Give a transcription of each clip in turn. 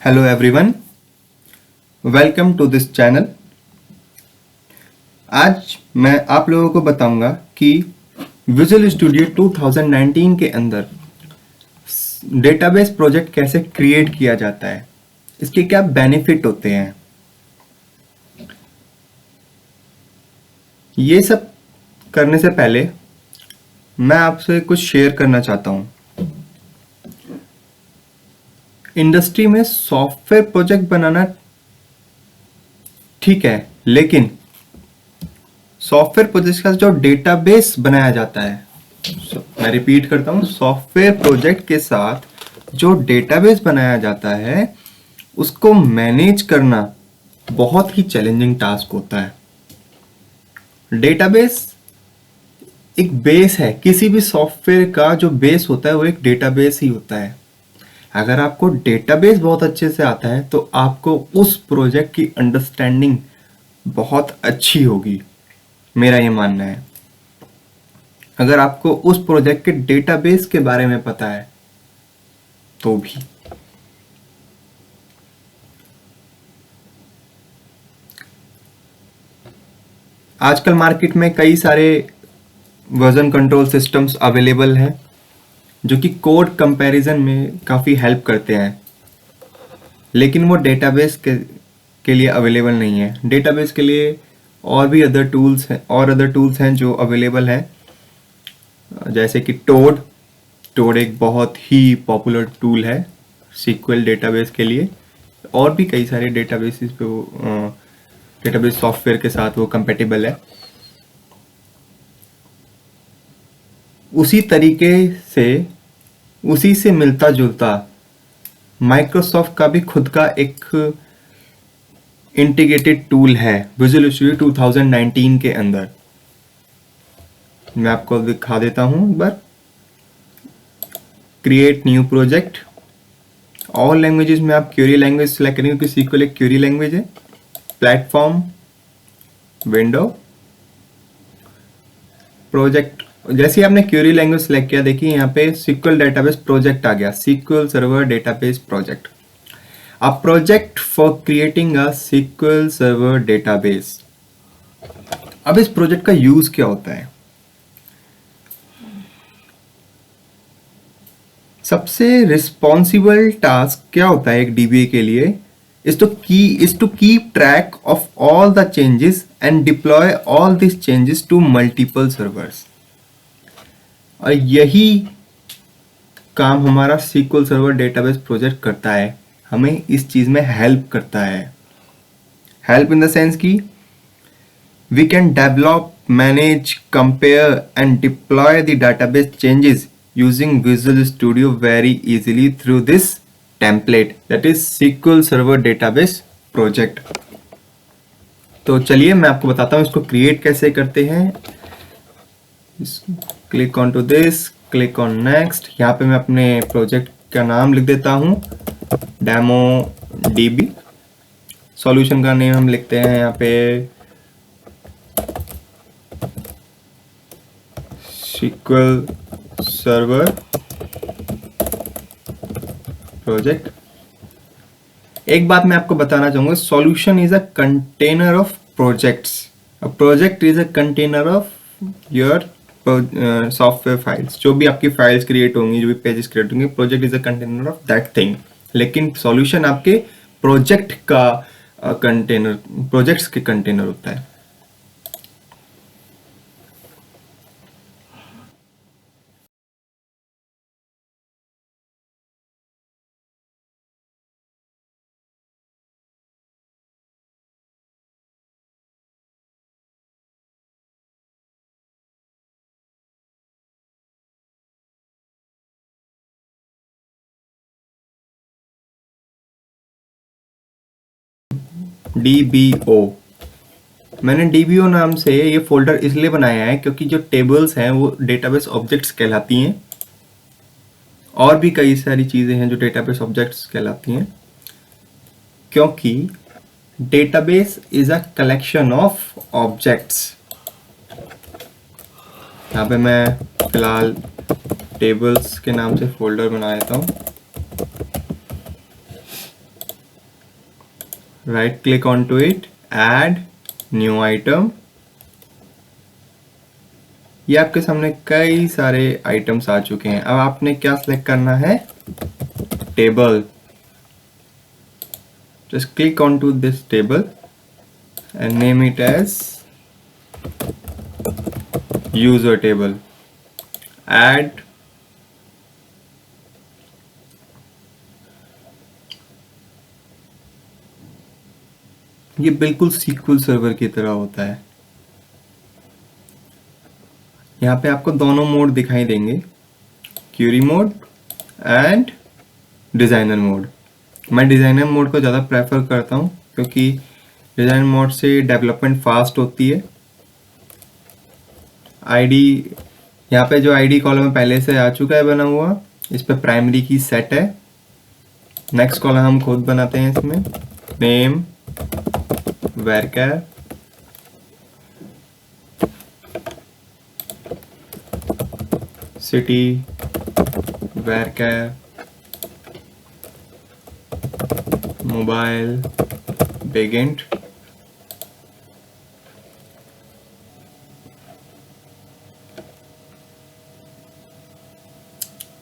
Hello everyone, welcome to this channel। आज मैं आप लोगों को बताऊंगा कि विजुअल स्टूडियो 2019 के अंदर डेटाबेस प्रोजेक्ट कैसे क्रिएट किया जाता है, इसके क्या बेनिफिट होते हैं। ये सब करने से पहले मैं आपसे कुछ शेयर करना चाहता हूँ। इंडस्ट्री में सॉफ्टवेयर प्रोजेक्ट बनाना ठीक है, लेकिन सॉफ्टवेयर प्रोजेक्ट का जो डेटाबेस बनाया जाता है, मैं रिपीट करता हूँ, सॉफ्टवेयर प्रोजेक्ट के साथ जो डेटाबेस बनाया जाता है उसको मैनेज करना बहुत ही चैलेंजिंग टास्क होता है। डेटाबेस एक बेस है, किसी भी सॉफ्टवेयर का जो बेस होता है वो एक डेटाबेस ही होता है। अगर आपको डेटाबेस बहुत अच्छे से आता है तो आपको उस प्रोजेक्ट की अंडरस्टैंडिंग बहुत अच्छी होगी, मेरा ये मानना है। अगर आपको उस प्रोजेक्ट के डेटाबेस के बारे में पता है तो भी। आजकल मार्केट में कई सारे वर्जन कंट्रोल सिस्टम्स अवेलेबल हैं जो कि कोड कंपैरिजन में काफ़ी हेल्प करते हैं, लेकिन वो डेटाबेस के लिए अवेलेबल नहीं है। डेटाबेस के लिए और भी अदर टूल्स हैं जो अवेलेबल हैं, जैसे कि टोड एक बहुत ही पॉपुलर टूल है सीक्वल डेटाबेस के लिए। और भी कई सारे डेटाबेसेस पे वो डेटाबेस सॉफ्टवेयर के साथ वो कंपेटेबल है। उसी तरीके से उसी से मिलता जुलता माइक्रोसॉफ्ट का भी खुद का एक इंटीग्रेटेड टूल है विजुअल स्टूडियो 2019 के अंदर। मैं आपको दिखा देता हूं एक बार। Create new project, all languages में आप क्वेरी लैंग्वेज सेलेक्ट करेंगे क्योंकि SQL एक क्वेरी लैंग्वेज है। Platform, window, project. जैसे ही आपने क्वेरी लैंग्वेज सेलेक्ट किया, देखिए यहाँ पे SQL डेटाबेस प्रोजेक्ट आ गया, SQL server database project. A project for creating a SQL server database. अब इस प्रोजेक्ट का यूज क्या होता है? सबसे रिस्पॉन्सिबल टास्क क्या होता है एक DBA के लिए? is to keep track of all the changes and deploy all these changes to multiple servers। और यही काम हमारा SQL सर्वर डेटाबेस प्रोजेक्ट करता है, हमें इस चीज में हेल्प करता है। हेल्प इन द सेंस कि we can develop, manage, compare and deploy the database changes using Visual Studio very easily through this template, that is SQL Server Database Project। तो चलिए मैं आपको बताता हूँ इसको क्रिएट कैसे करते हैं। Click on to this, click on next. यहाँ पे मैं अपने प्रोजेक्ट का नाम लिख देता हूँ डेमो DB। सॉल्यूशन का नेम हम लिखते हैं यहाँ पे SQL सर्वर प्रोजेक्ट। एक बात मैं आपको बताना चाहूंगा, solution is a container of projects. A project is a container of your software files. जो भी आपकी फाइल्स क्रिएट होंगी, जो भी पेजेस क्रिएट होंगे, project is a container of that thing. लेकिन सॉल्यूशन आपके प्रोजेक्ट का कंटेनर, प्रोजेक्ट्स के कंटेनर होता है। DBO, मैंने DBO नाम से ये फोल्डर इसलिए बनाया है क्योंकि जो टेबल्स हैं वो डेटाबेस ऑब्जेक्ट्स कहलाती हैं, और भी कई सारी चीज़ें हैं जो डेटाबेस ऑब्जेक्ट्स कहलाती हैं, क्योंकि database is a collection of objects. यहाँ पे मैं फिलहाल टेबल्स के नाम से फोल्डर बना देता हूँ। Right click on to it, add new item. ये आपके सामने कई सारे आइटम्स आ चुके हैं। अब आपने क्या सिलेक्ट करना है, table. Just click on to this table and name it as user table, add. ये बिल्कुल सीक्वल सर्वर की तरह होता है। यहाँ पे आपको दोनों मोड दिखाई देंगे, query mode and designer mode. मैं डिज़ाइनर मोड को ज़्यादा प्रेफर करता हूँ क्योंकि डिज़ाइनर मोड से डेवलपमेंट फास्ट होती है। आईडी, यहाँ पे जो आईडी कॉलम पहले से आ चुका है बना हुआ, इस पे प्राइमरी की सेट है। नेक्स्ट कॉलम हम खुद बनाते हैं इसमें, name varchar city varchar mobile begin।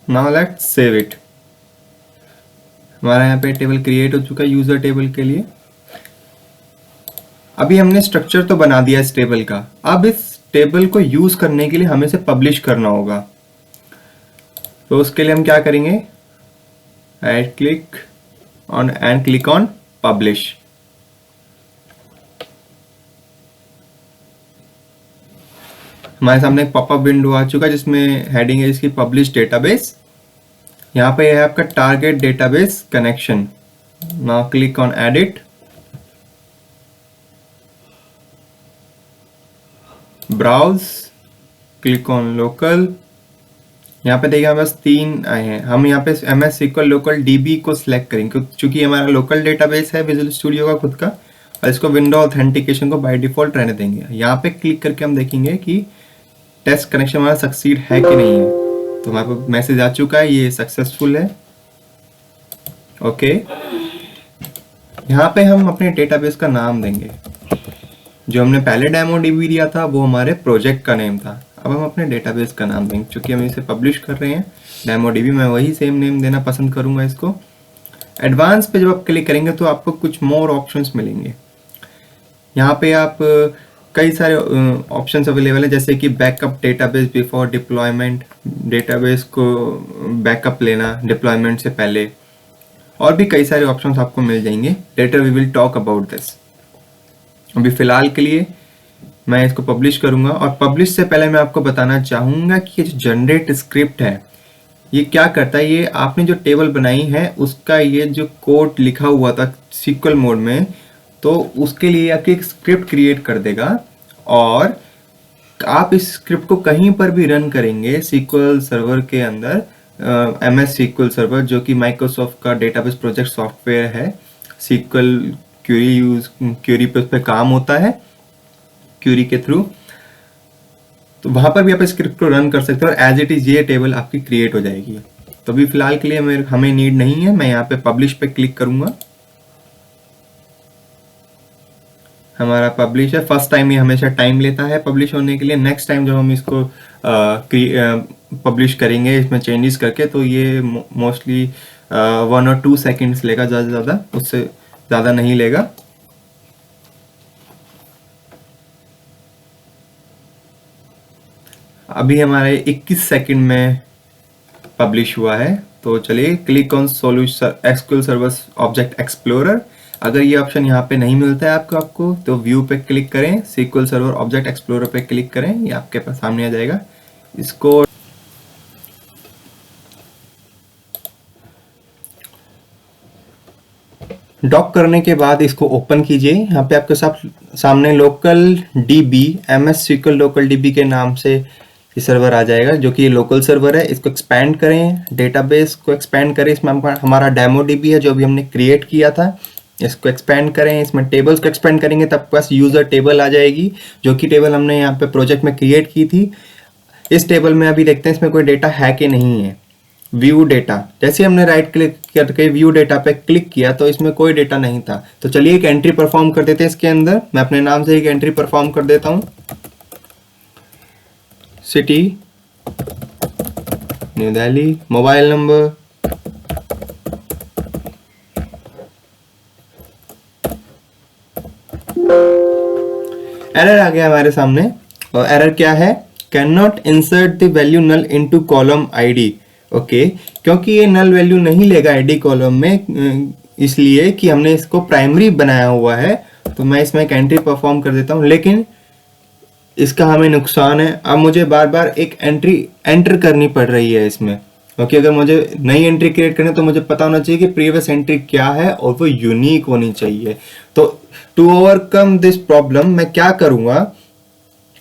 Now let's save it. हमारा यहाँ पे टेबल क्रिएट हो चुका है यूजर टेबल के लिए। अभी हमने स्ट्रक्चर तो बना दिया इस टेबल का, अब इस टेबल को यूज करने के लिए हमें इसे पब्लिश करना होगा। तो उसके लिए हम क्या करेंगे, right click on and click on publish. हमारे सामने एक पॉपअप विंडो आ चुका है जिसमें हेडिंग है इसकी पब्लिश डेटाबेस। यहाँ पे है आपका target database connection. Now click on edit, browse, click on local. यहाँ पे देखिए हमारे पास 3 आए हैं। हम यहाँ पे MS SQL लोकल DB को सिलेक्ट करेंगे क्योंकि हमारा लोकल डेटाबेस है विजुअल स्टूडियो का खुद का, और इसको विंडो ऑथेंटिकेशन को बाय डिफॉल्ट रहने देंगे। यहाँ पे क्लिक करके हम देखेंगे कि टेस्ट कनेक्शन हमारा सक्सीड है कि नहीं है। तो हमारे पास मैसेज आ चुका है, ये सक्सेसफुल है। ओके, यहाँ पे हम अपने डेटाबेस का नाम देंगे। जो हमने पहले डेमो DB दिया था वो हमारे प्रोजेक्ट का नेम था। अब हम अपने डेटाबेस का नाम देंगे, क्योंकि हम इसे पब्लिश कर रहे हैं डेमो DB, मैं वही सेम नेम देना पसंद करूंगा इसको। एडवांस पे जब आप क्लिक करेंगे तो आपको कुछ मोर ऑप्शंस मिलेंगे। यहाँ पे आप कई सारे ऑप्शंस अवेलेबल है, जैसे कि backup database before deployment, database को बैकअप लेना डिप्लॉयमेंट से पहले, और भी कई सारे ऑप्शंस आपको मिल जाएंगे। Later we will talk about this. अभी फिलहाल के लिए मैं इसको पब्लिश करूंगा, और पब्लिश से पहले मैं आपको बताना चाहूंगा कि ये जो जनरेट स्क्रिप्ट है ये क्या करता है। ये आपने जो टेबल बनाई है उसका ये जो कोड लिखा हुआ था SQL मोड में, तो उसके लिए आपकी एक स्क्रिप्ट क्रिएट कर देगा, और आप इस स्क्रिप्ट को कहीं पर भी रन करेंगे SQL सर्वर के अंदर, MS SQL सर्वर जो कि माइक्रोसॉफ्ट का डेटाबेस प्रोजेक्ट सॉफ्टवेयर है। SQL क्यूरी पे उस पर काम होता है क्यूरी के थ्रू, तो वहां पर भी आप स्क्रिप्ट को रन कर सकते हो और एज इट इज ये टेबल आपकी क्रिएट हो जाएगी। तो अभी फिलहाल के लिए हमें नीड नहीं है। मैं यहाँ पे पब्लिश पे क्लिक करूंगा। हमारा पब्लिश है। फर्स्ट टाइम ये हमेशा टाइम लेता है पब्लिश होने के लिए। नेक्स्ट टाइम जब हम इसको पब्लिश करेंगे इसमें चेंजेस करके, तो ये मोस्टली 1 और 2 सेकेंड्स लेगा, ज़्यादा से ज़्यादा, उससे ज़्यादा नहीं लेगा। अभी हमारे 21 सेकंड में पब्लिश हुआ है। तो चलिए click on SQL server object explorer. अगर ये ऑप्शन यहाँ पे नहीं मिलता है आपको तो व्यू पे क्लिक करें, SQL सर्वर ऑब्जेक्ट एक्सप्लोरर पे क्लिक करें, ये आपके पास सामने आ जाएगा। इसको डॉक करने के बाद इसको ओपन कीजिए। यहाँ पे आपके सामने local DB MS SQL local DB के नाम से ये सर्वर आ जाएगा, जो कि ये लोकल सर्वर है। इसको एक्सपैंड करें, डेटाबेस को एक्सपैंड करें। इसमें हमारा डेमो DB है जो अभी हमने क्रिएट किया था, इसको एक्सपैंड करें। इसमें टेबल्स को एक्सपैंड करेंगे तब पास यूजर टेबल आ जाएगी, जो कि टेबल हमने यहाँ पे प्रोजेक्ट में क्रिएट की थी। इस टेबल में अभी देखते हैं इसमें कोई डेटा है कि नहीं है। व्यू डेटा, जैसे हमने राइट क्लिक करके व्यू डेटा पे क्लिक किया तो इसमें कोई डेटा नहीं था। तो चलिए एक एंट्री परफॉर्म कर देते हैं इसके अंदर। मैं अपने नाम से एक एंट्री परफॉर्म कर देता हूँ, city New Delhi, mobile number, error आ गया हमारे सामने। और एरर क्या है, can not insert the value null into column ID. Okay, क्योंकि ये नल वैल्यू नहीं लेगा आईडी कॉलम में, इसलिए कि हमने इसको प्राइमरी बनाया हुआ है। तो मैं इसमें एक एंट्री परफॉर्म कर देता हूँ, लेकिन इसका हमें नुकसान है, अब मुझे बार बार एक एंट्री एंटर करनी पड़ रही है इसमें। ओके, अगर मुझे नई एंट्री क्रिएट करनी है तो मुझे पता होना चाहिए कि प्रीवियस एंट्री क्या है और वो यूनिक होनी चाहिए। तो टू ओवरकम दिस प्रॉब्लम मैं क्या करूंगा,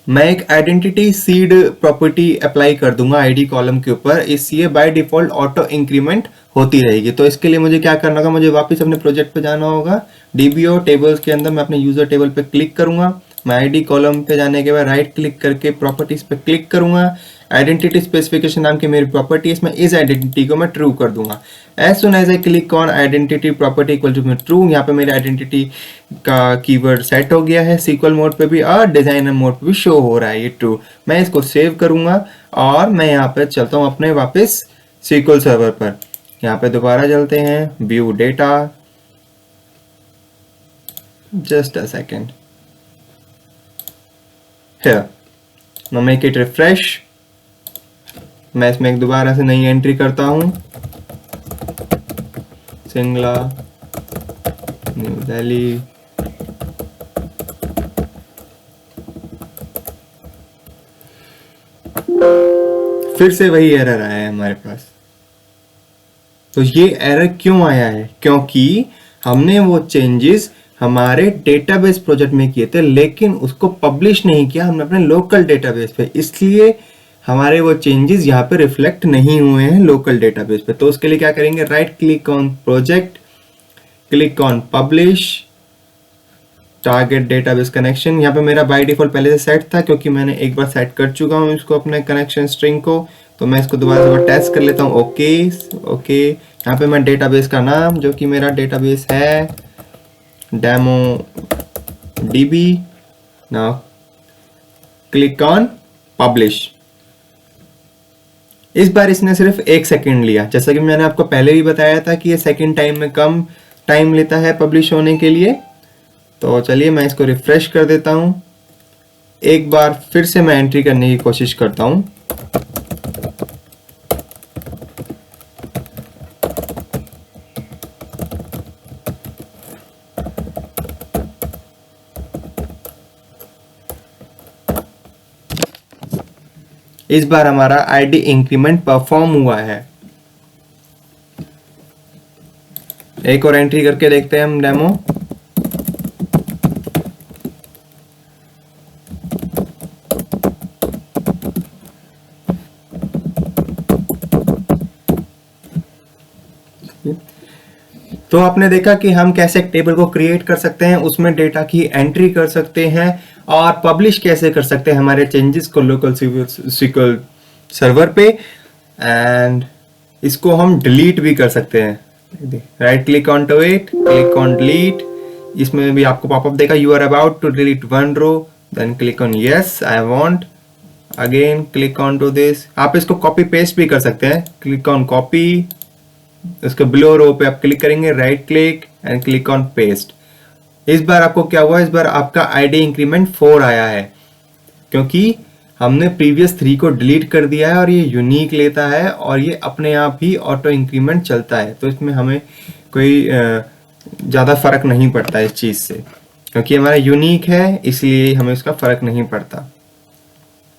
मैं एक आइडेंटिटी सीड प्रॉपर्टी अप्लाई कर दूंगा आईडी कॉलम के ऊपर, इसलिए बाय डिफॉल्ट ऑटो इंक्रीमेंट होती रहेगी। तो इसके लिए मुझे क्या करना होगा, मुझे वापस अपने प्रोजेक्ट पे जाना होगा, डीबीओ टेबल्स के अंदर मैं अपने यूजर टेबल पे क्लिक करूंगा। मैं आईडी कॉलम पे जाने के बाद राइट क्लिक करके प्रॉपर्टीज पे क्लिक करूंगा। आइडेंटिटी स्पेसिफिकेशन नाम की मेरी प्रॉपर्टी है, इसमें इस आइडेंटिटी को मैं ट्रू कर दूंगा। As soon as I click on identity property equal to true, यहाँ पे मेरे आइडेंटिटी का कीवर्ड सेट हो गया है। सीक्वल मोड पे भी और डिजाइनर मोड पे भी शो हो रहा है ये ट्रू। मैं इसको सेव करूंगा और मैं यहाँ पे चलता हूँ अपने वापस सीक्वल सर्वर पर। यहाँ पे दोबारा चलते हैं, view data, just a second, here now make it refresh। मैं इसमें एक दोबारा से नई एंट्री करता हूं, सिंगला न्यू दिल्ली, फिर से वही एरर आया है हमारे पास। तो ये एरर क्यों आया है, क्योंकि हमने वो चेंजेस हमारे डेटाबेस प्रोजेक्ट में किए थे लेकिन उसको पब्लिश नहीं किया हमने अपने लोकल डेटाबेस पे, इसलिए हमारे वो चेंजेस यहाँ पे रिफ्लेक्ट नहीं हुए हैं लोकल डेटाबेस पे। तो उसके लिए क्या करेंगे, right click on project, click on publish, target database connection. यहाँ पे मेरा बाय डिफॉल्ट पहले से सेट था क्योंकि मैंने एक बार सेट कर चुका हूँ इसको अपने कनेक्शन स्ट्रिंग को। तो मैं इसको दोबारा से टेस्ट कर लेता हूँ। ओके, यहाँ पे मैं डेटाबेस का नाम जो कि मेरा डेटाबेस है demo dB, now click on publish. इस बार इसने सिर्फ 1 सेकंड लिया, जैसा कि मैंने आपको पहले भी बताया था कि ये सेकंड टाइम में कम टाइम लेता है पब्लिश होने के लिए। तो चलिए मैं इसको रिफ्रेश कर देता हूं, एक बार फिर से मैं एंट्री करने की कोशिश करता हूं। इस बार हमारा आईडी इंक्रीमेंट परफॉर्म हुआ है। एक और एंट्री करके देखते हैं हम डेमो। तो आपने देखा कि हम कैसे एक टेबल को क्रिएट कर सकते हैं, उसमें डेटा की एंट्री कर सकते हैं और पब्लिश कैसे कर सकते हैं हमारे चेंजेस को लोकल SQL सर्वर पे, एंड इसको हम डिलीट भी कर सकते हैं। Right click on to it, click on delete. इसमें भी आपको पॉपअप देगा, you are about to delete one row, then click on yes I want, again click on to this. आप इसको कॉपी पेस्ट भी कर सकते हैं, क्लिक ऑन कॉपी, उसके बिलो रो पे आप क्लिक करेंगे, right click and click on paste. इस बार आपको क्या हुआ, इस बार आपका आईडी इंक्रीमेंट 4 आया है क्योंकि हमने प्रीवियस 3 को डिलीट कर दिया है और ये यूनिक लेता है और ये अपने आप ही ऑटो इंक्रीमेंट चलता है। तो इसमें हमें कोई ज़्यादा फर्क नहीं पड़ता इस चीज़ से, क्योंकि हमारा यूनिक है इसलिए हमें इसका फर्क नहीं पड़ता।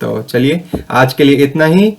तो चलिए आज के लिए इतना ही।